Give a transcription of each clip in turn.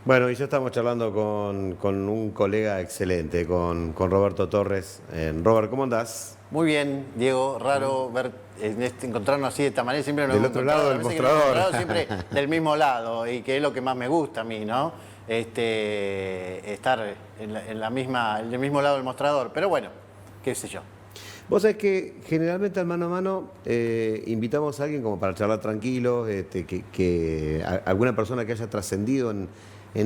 Bueno, y ya estamos charlando con un colega excelente, con Roberto Torres. Robert, ¿cómo andás? Muy bien, Diego, raro ver encontrarnos así de esta manera, siempre nos Del hemos otro lado encontrado, del las veces que nos hemos mostrador. encontrado siempre del mismo lado, y que es lo que más me gusta a mí, ¿no? Estar en el mismo lado del mostrador, pero bueno, qué sé yo. Vos sabés que generalmente al mano a mano invitamos a alguien como para charlar tranquilos, alguna persona que haya trascendido en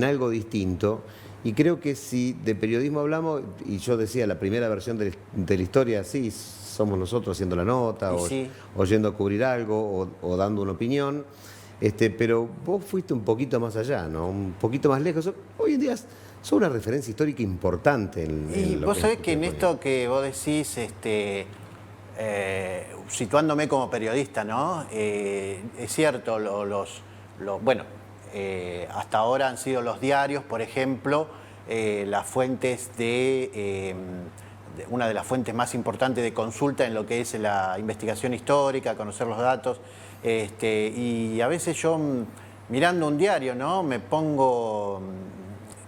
algo distinto. Y creo que si de periodismo hablamos, y yo decía, la primera versión de la historia, sí, somos nosotros haciendo la nota, Y sí, o yendo a cubrir algo, o dando una opinión. Pero vos fuiste un poquito más allá, ¿no? Un poquito más lejos. Hoy en día sos una referencia histórica importante y en lo vos que es sabés que en contemporáneo. esto que vos decís, situándome como periodista, ¿no? Es cierto, bueno, hasta ahora han sido los diarios, por ejemplo, las fuentes una de las fuentes más importantes de consulta en lo que es la investigación histórica, conocer los datos. Y a veces yo, mirando un diario, ¿no? Me pongo,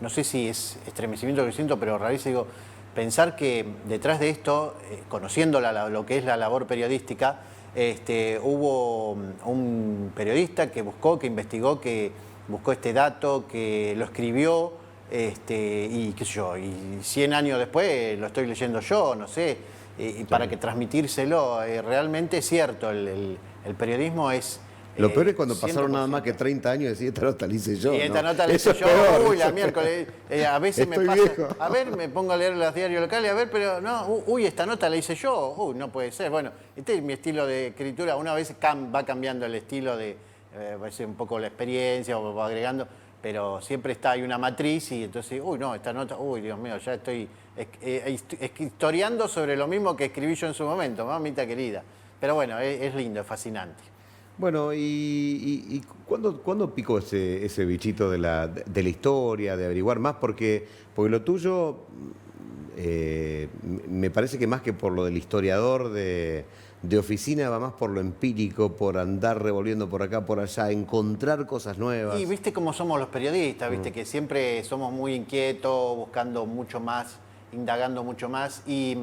no sé si es estremecimiento que siento, pero rarísimo, digo, pensar que detrás de esto, conociendo lo que es la labor periodística, hubo un periodista que buscó, que investigó, que buscó este dato, que lo escribió, y qué sé yo, y 100 años después lo estoy leyendo yo, no sé, y para Claro. que transmitírselo, realmente es cierto, el periodismo es Lo peor es cuando pasaron nada más que 100%. 30 años y decir, esta nota la hice Y yo, esta ¿no? nota la Eso hice es yo, peor. uy, la miércoles, a veces me Estoy pasa, viejo. a ver, me pongo a leer los diarios locales, a ver, pero no, uy, esta nota la hice yo, uy, no puede ser. Bueno, este es mi estilo de escritura, una vez va cambiando el estilo va a ser un poco la experiencia, o va agregando, pero siempre hay una matriz y entonces, uy, no, esta nota, uy, Dios mío, ya estoy historiando sobre lo mismo que escribí yo en su momento, mamita querida. Pero bueno, es lindo, es fascinante. Bueno, ¿y cuándo picó ese bichito de la historia, de averiguar más? Porque lo tuyo me parece que más que por lo del historiador de oficina, va más por lo empírico, por andar revolviendo por acá, por allá, encontrar cosas Y nuevas. viste cómo somos los periodistas, viste que siempre somos muy inquietos, buscando mucho más, indagando mucho más y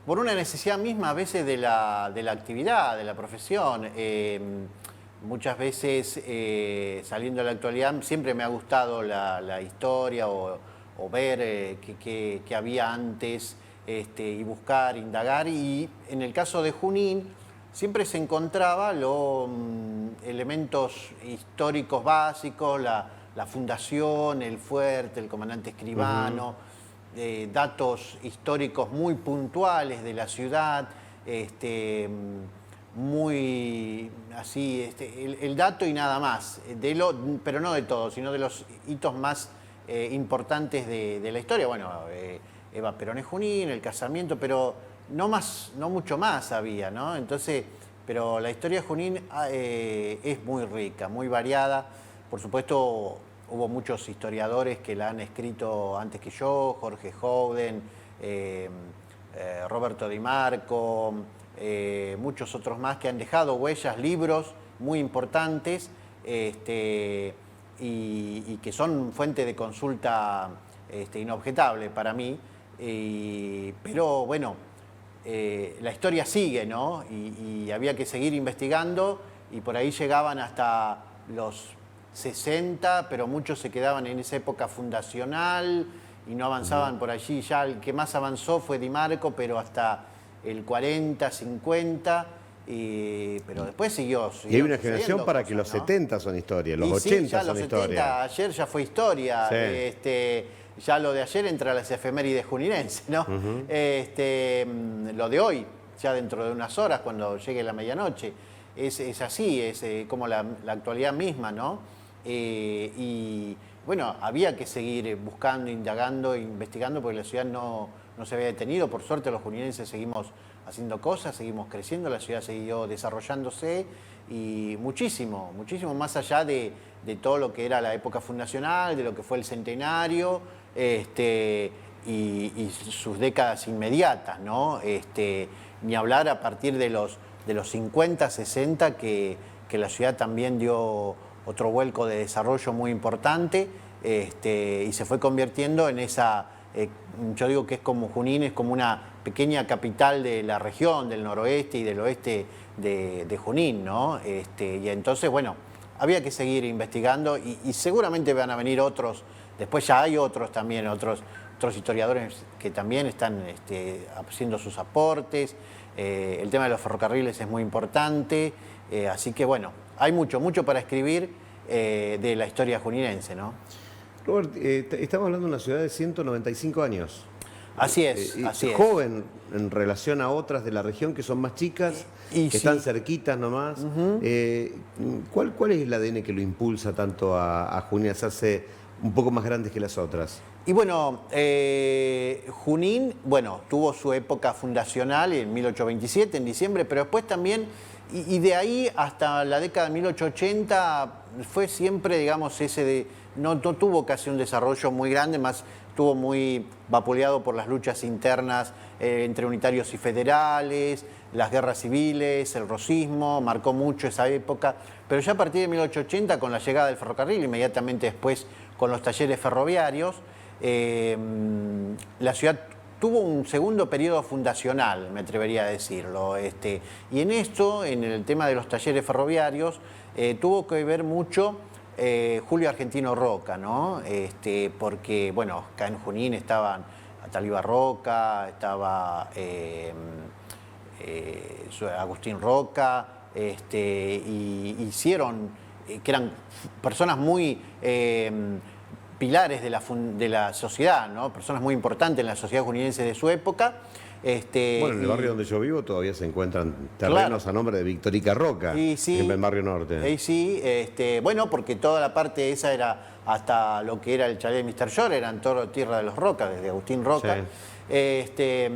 por una necesidad misma a veces de la actividad, de la profesión. Muchas veces saliendo de la actualidad siempre me ha gustado la historia o ver qué había antes y buscar, indagar y en el caso de Junín siempre se encontraba los elementos históricos básicos, la fundación, el fuerte, el comandante Escribano, datos históricos muy puntuales de la ciudad, muy así, el dato y nada más, pero no de todo, sino de los hitos más importantes de la historia. Bueno, Eva Perón es Junín, el casamiento, pero no más, no mucho más había, ¿no? Entonces, pero la historia de Junín es muy rica, muy variada. Por supuesto, hubo muchos historiadores que la han escrito antes que yo, Jorge Howden, Roberto Di Marco, muchos otros más que han dejado huellas, libros muy importantes y que son fuente de consulta inobjetable para mí. Pero bueno, la historia sigue, ¿no? Y había que seguir investigando y por ahí llegaban hasta los 60, pero muchos se quedaban en esa época fundacional y no avanzaban por allí. Ya el que más avanzó fue Di Marco, pero hasta el 40, 50, pero después Y hay siguieron una generación sucediendo para que cosas, los ¿no? 70 son historia, los Y sí, 80 ya son los historia. 70, ayer ya fue historia. Sí. Ya lo de ayer entra a las efemérides juninenses, ¿no? Lo de hoy, ya dentro de unas horas, cuando llegue la medianoche. Es así, es como la actualidad misma, ¿no? Y bueno, había que seguir buscando, indagando, investigando, porque la ciudad no se había detenido. Por suerte los juninenses seguimos haciendo cosas, seguimos creciendo, la ciudad siguió desarrollándose y muchísimo, muchísimo más allá de todo lo que era la época fundacional, de lo que fue el centenario y sus décadas inmediatas, ¿no? Ni hablar a partir de los 50, 60, que la ciudad también dio otro vuelco de desarrollo muy importante y se fue convirtiendo en esa, yo digo que es como Junín, es como una pequeña capital de la región, del noroeste y del oeste de Junín, ¿no? Y entonces, bueno, había que seguir investigando y seguramente van a venir otros, después ya hay otros también, otros historiadores que también están haciendo sus aportes. El tema de los ferrocarriles es muy importante, así que bueno, hay mucho para escribir de la historia juninense, ¿no? Robert, estamos hablando de una ciudad de 195 años. Así es, así es. Joven en relación a otras de la región que son más chicas, que sí, están cerquitas nomás. ¿Cuál es el ADN que lo impulsa tanto a Junín a hacerse un poco más grandes que las otras? Y bueno, Junín, bueno, tuvo su época fundacional en 1827, en diciembre, pero después también, y de ahí hasta la década de 1880, fue siempre, digamos, no tuvo casi un desarrollo muy grande, más estuvo muy vapuleado por las luchas internas entre unitarios y federales, las guerras civiles, el rosismo, marcó mucho esa época, pero ya a partir de 1880, con la llegada del ferrocarril, inmediatamente después con los talleres ferroviarios, la ciudad tuvo un segundo periodo fundacional, me atrevería a decirlo. Y en esto, en el tema de los talleres ferroviarios, tuvo que ver mucho Julio Argentino Roca, ¿no? Porque, bueno, acá en Junín estaban Ataliba Roca, estaba Agustín Roca, y hicieron, que eran personas muy pilares de la sociedad, ¿no? Personas muy importantes en la sociedad juninense de su época. Bueno, en el barrio donde yo vivo todavía se encuentran terrenos claro, a nombre de Victorica Roca, sí, en el barrio norte. Sí, bueno, porque toda la parte esa era hasta lo que era el chalet de Mr. Shore, eran todo tierra de los Roca, desde Agustín Roca, sí.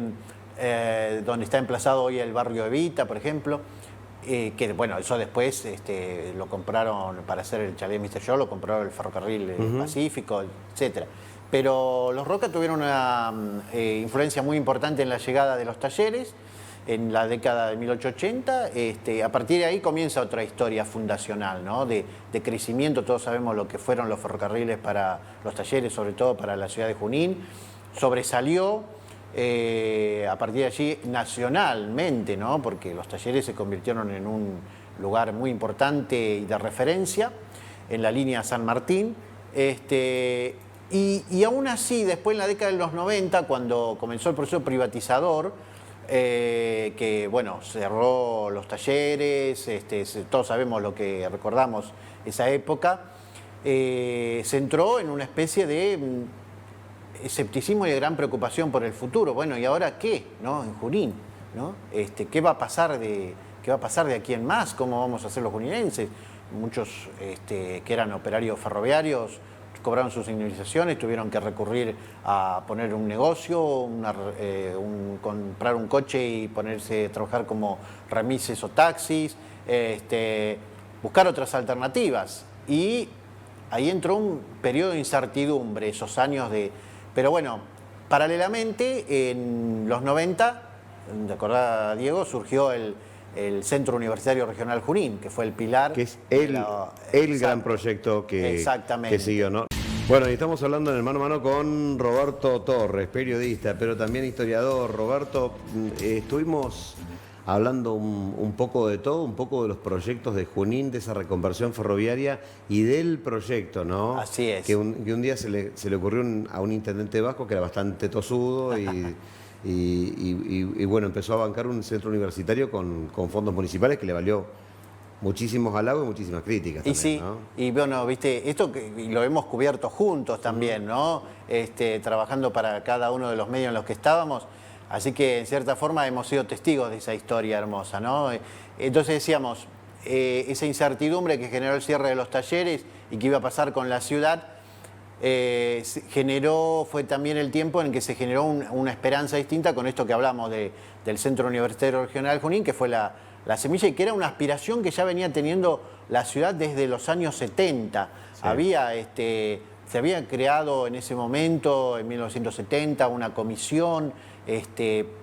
Donde está emplazado hoy el barrio Evita, por ejemplo. Que bueno, eso después lo compraron para hacer el chalet Mr. Joe, lo compraron el ferrocarril Pacífico, etc. Pero los Roca tuvieron una influencia muy importante en la llegada de los talleres en la década de 1880. A partir de ahí comienza otra historia fundacional, ¿no? de crecimiento. Todos sabemos lo que fueron los ferrocarriles para los talleres, sobre todo para la ciudad de Junín. Sobresalió a partir de allí nacionalmente, ¿no? Porque los talleres se convirtieron en un lugar muy importante y de referencia en la línea San Martín. Y aún así, después en la década de los 90, cuando comenzó el proceso privatizador, que bueno, cerró los talleres, todos sabemos lo que recordamos esa época, se entró en una especie de escepticismo y de gran preocupación por el futuro. Bueno, ¿y ahora qué? ¿No? En Junín, ¿no? ¿Qué va a pasar de aquí en más? ¿Cómo vamos a hacer los juninenses? Muchos que eran operarios ferroviarios cobraron sus indemnizaciones, tuvieron que recurrir a poner un negocio, comprar un coche y ponerse a trabajar como remises o taxis, buscar otras alternativas. Y ahí entró un periodo de incertidumbre, esos años de... Pero bueno, paralelamente, en los 90, ¿te acordás, Diego? Surgió el Centro Universitario Regional Junín, que fue el pilar. Que es el gran proyecto que siguió, ¿no? Bueno, y estamos hablando en el mano a mano con Roberto Torres, periodista, pero también historiador. Roberto, estuvimos hablando un poco de todo, un poco de los proyectos de Junín, de esa reconversión ferroviaria y del proyecto, ¿no? Así es. Que un día se le ocurrió a un intendente vasco que era bastante tosudo y bueno, empezó a bancar un centro universitario con fondos municipales que le valió muchísimos halagos y muchísimas críticas también, y sí, ¿no? Y bueno, viste, esto lo hemos cubierto juntos también, ¿no? Trabajando para cada uno de los medios en los que estábamos. Así que, en cierta forma, hemos sido testigos de esa historia hermosa, ¿no? Entonces decíamos, esa incertidumbre que generó el cierre de los talleres y que iba a pasar con la ciudad, fue también el tiempo en que se generó una esperanza distinta con esto que hablamos del Centro Universitario Regional Junín, que fue la semilla y que era una aspiración que ya venía teniendo la ciudad desde los años 70. Sí. Se había creado en ese momento, en 1970, una comisión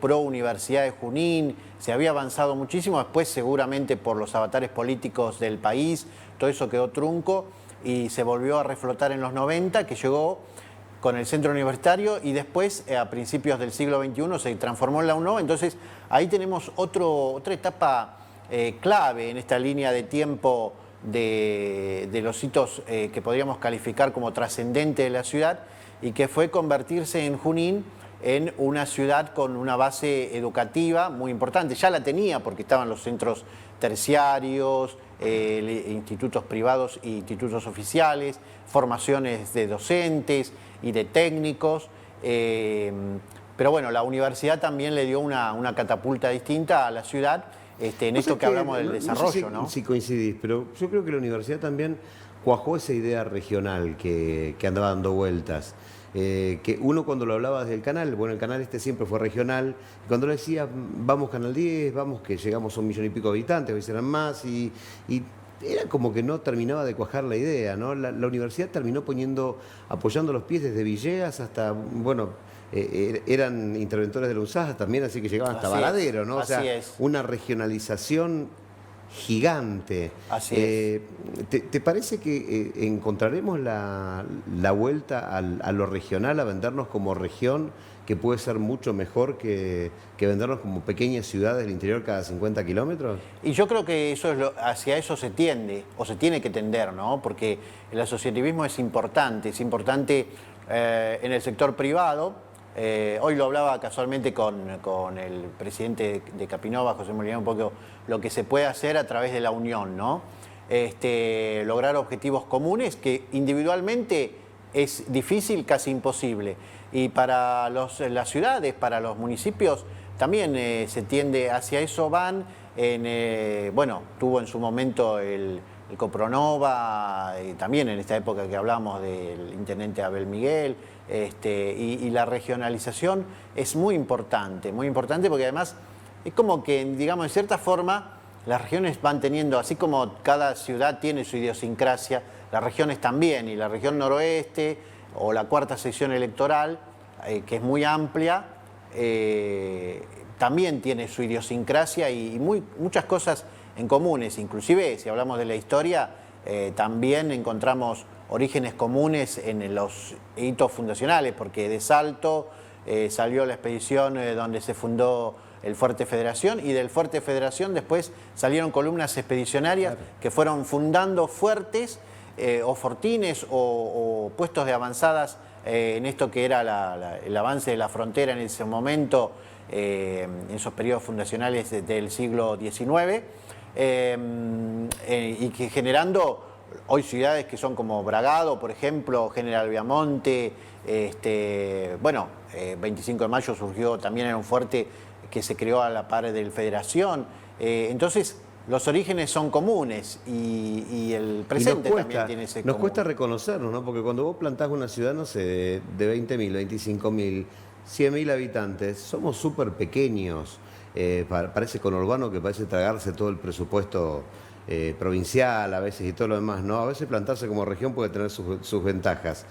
pro Universidad de Junín, se había avanzado muchísimo, después seguramente por los avatares políticos del país, todo eso quedó trunco, y se volvió a reflotar en los 90, que llegó con el centro universitario y después, a principios del siglo XXI, se transformó en la UNO. Entonces, ahí tenemos otra etapa clave en esta línea de tiempo de los hitos que podríamos calificar como trascendente de la ciudad, y que fue convertirse en Junín en una ciudad con una base educativa muy importante. Ya la tenía porque estaban los centros terciarios, institutos privados e institutos oficiales, formaciones de docentes y de técnicos, pero bueno, la universidad también le dio una catapulta distinta a la ciudad, en esto que hablamos del desarrollo, ¿no? No sé si coincidís, pero yo creo que la universidad también cuajó esa idea regional que andaba dando vueltas. Que uno cuando lo hablaba desde el canal, bueno, el canal siempre fue regional, y cuando le decía, vamos Canal 10, vamos que llegamos a 1 millón y pico de habitantes, a veces eran más, y era como que no terminaba de cuajar la idea, ¿no? La universidad terminó apoyando los pies desde Villegas hasta, bueno, eran interventores de la UNSAS también, así que llegaban hasta Varadero, ¿no? O sea, una regionalización gigante. Así es. ¿Te parece que encontraremos la vuelta a lo regional, a vendernos como región, que puede ser mucho mejor que vendernos como pequeñas ciudades del interior cada 50 kilómetros? Y yo creo que hacia eso se tiende, o se tiene que tender, ¿no? Porque el asociativismo es importante en el sector privado. Hoy lo hablaba casualmente con el presidente de Capinova, José Molina, un poco lo que se puede hacer a través de la unión, ¿no? Lograr objetivos comunes que individualmente es difícil, casi imposible. Y para las ciudades, para los municipios, también se tiende hacia eso. Bueno, tuvo en su momento el Copronova, también en esta época que hablamos del intendente Abel Miguel, y la regionalización es muy importante porque además es como que, digamos, en cierta forma, las regiones van teniendo, así como cada ciudad tiene su idiosincrasia, las regiones también, y la región noroeste o la cuarta sección electoral, que es muy amplia, también tiene su idiosincrasia y muchas cosas en comunes. Inclusive, si hablamos de la historia, también encontramos orígenes comunes en los hitos fundacionales, porque de Salto salió la expedición donde se fundó el Fuerte Federación, y del Fuerte Federación después salieron columnas expedicionarias, claro, que fueron fundando fuertes o fortines o puestos de avanzadas en esto que era el avance de la frontera en ese momento, en esos periodos fundacionales del siglo XIX, y que generando hoy ciudades que son como Bragado, por ejemplo, General Viamonte, bueno, 25 de Mayo surgió también en un fuerte que se creó a la par del Federación. Entonces, los orígenes son comunes y el presente también tiene ese común. Nos cuesta reconocernos, ¿no? Porque cuando vos plantás una ciudad, no sé, de 20.000, 25.000, 100.000 habitantes, somos súper pequeños. Parece conurbano que parece tragarse todo el presupuesto provincial a veces y todo lo demás, ¿no? A veces plantarse como región puede tener sus ventajas.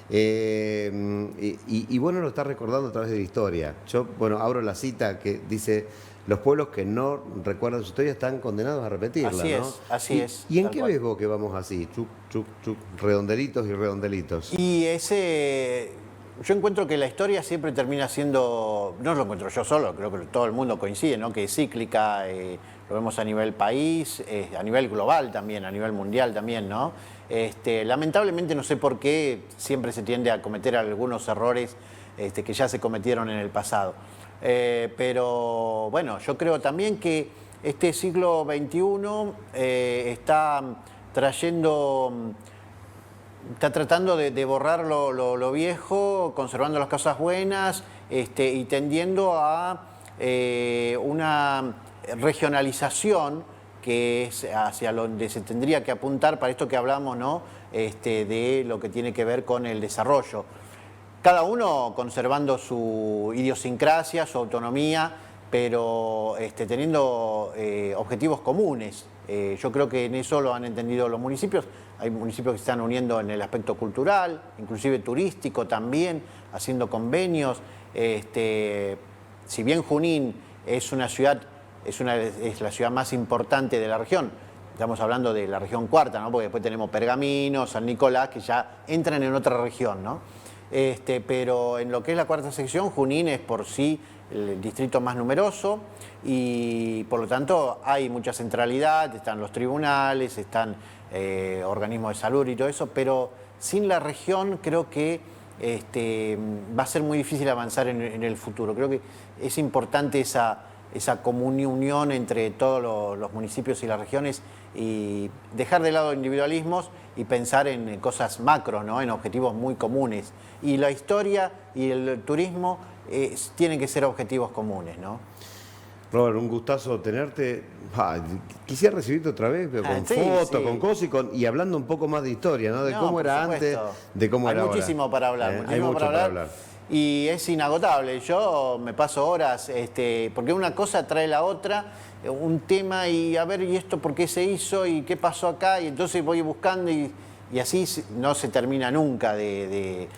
Y bueno, lo está recordando a través de la historia. Yo, bueno, abro la cita que dice: los pueblos que no recuerdan su historia están condenados a repetirla, así, ¿no? Así es. ¿Y en qué ves vos que vamos así? Chuc, chuc, chuc, redondelitos y redondelitos. Y yo encuentro que la historia siempre termina siendo, no lo encuentro yo solo, creo que todo el mundo coincide, ¿no? Que es cíclica, lo vemos a nivel país, a nivel global también, a nivel mundial también, ¿no? Lamentablemente no sé por qué siempre se tiende a cometer algunos errores que ya se cometieron en el pasado. Pero bueno, yo creo también que este siglo XXI está tratando de borrar lo viejo, conservando las cosas buenas, y tendiendo a una regionalización que es hacia donde se tendría que apuntar para esto que hablamos, ¿no? De lo que tiene que ver con el desarrollo. Cada uno conservando su idiosincrasia, su autonomía, pero teniendo objetivos comunes. Yo creo que en eso lo han entendido los municipios. Hay municipios que se están uniendo en el aspecto cultural, inclusive turístico también, haciendo convenios. Si bien Junín es una ciudad, es la ciudad más importante de la región, estamos hablando de la región cuarta, ¿no? Porque después tenemos Pergamino, San Nicolás, que ya entran en otra región, ¿no? Pero en lo que es la cuarta sección, Junín es por sí el distrito más numeroso y por lo tanto hay mucha centralidad, están los tribunales, están organismos de salud y todo eso, pero sin la región creo que va a ser muy difícil avanzar en el futuro. Creo que es importante esa comunión entre todos los municipios y las regiones y dejar de lado individualismos y pensar en cosas macro, ¿no? En objetivos muy comunes. Y la historia y el turismo tienen que ser objetivos comunes, ¿no? Robert, un gustazo tenerte. Quisiera recibirte otra vez, pero con Sí, fotos, sí. con cosas y hablando un poco más de historia, ¿no? De No, cómo por era supuesto. antes, de cómo era Hay ahora. muchísimo para hablar, Hay muchísimo mucho para hablar. Y es inagotable. Yo me paso horas, porque una cosa trae la otra, un tema y a ver, ¿y esto por qué se hizo? ¿Y qué pasó acá? Y entonces voy buscando y así no se termina nunca de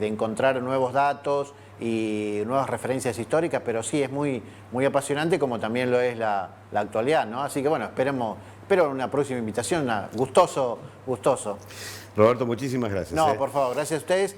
encontrar nuevos datos y nuevas referencias históricas, pero sí es muy, muy apasionante como también lo es la actualidad, ¿no? Así que bueno, espero una próxima invitación, gustoso. Roberto, muchísimas gracias. No, por favor, gracias a ustedes.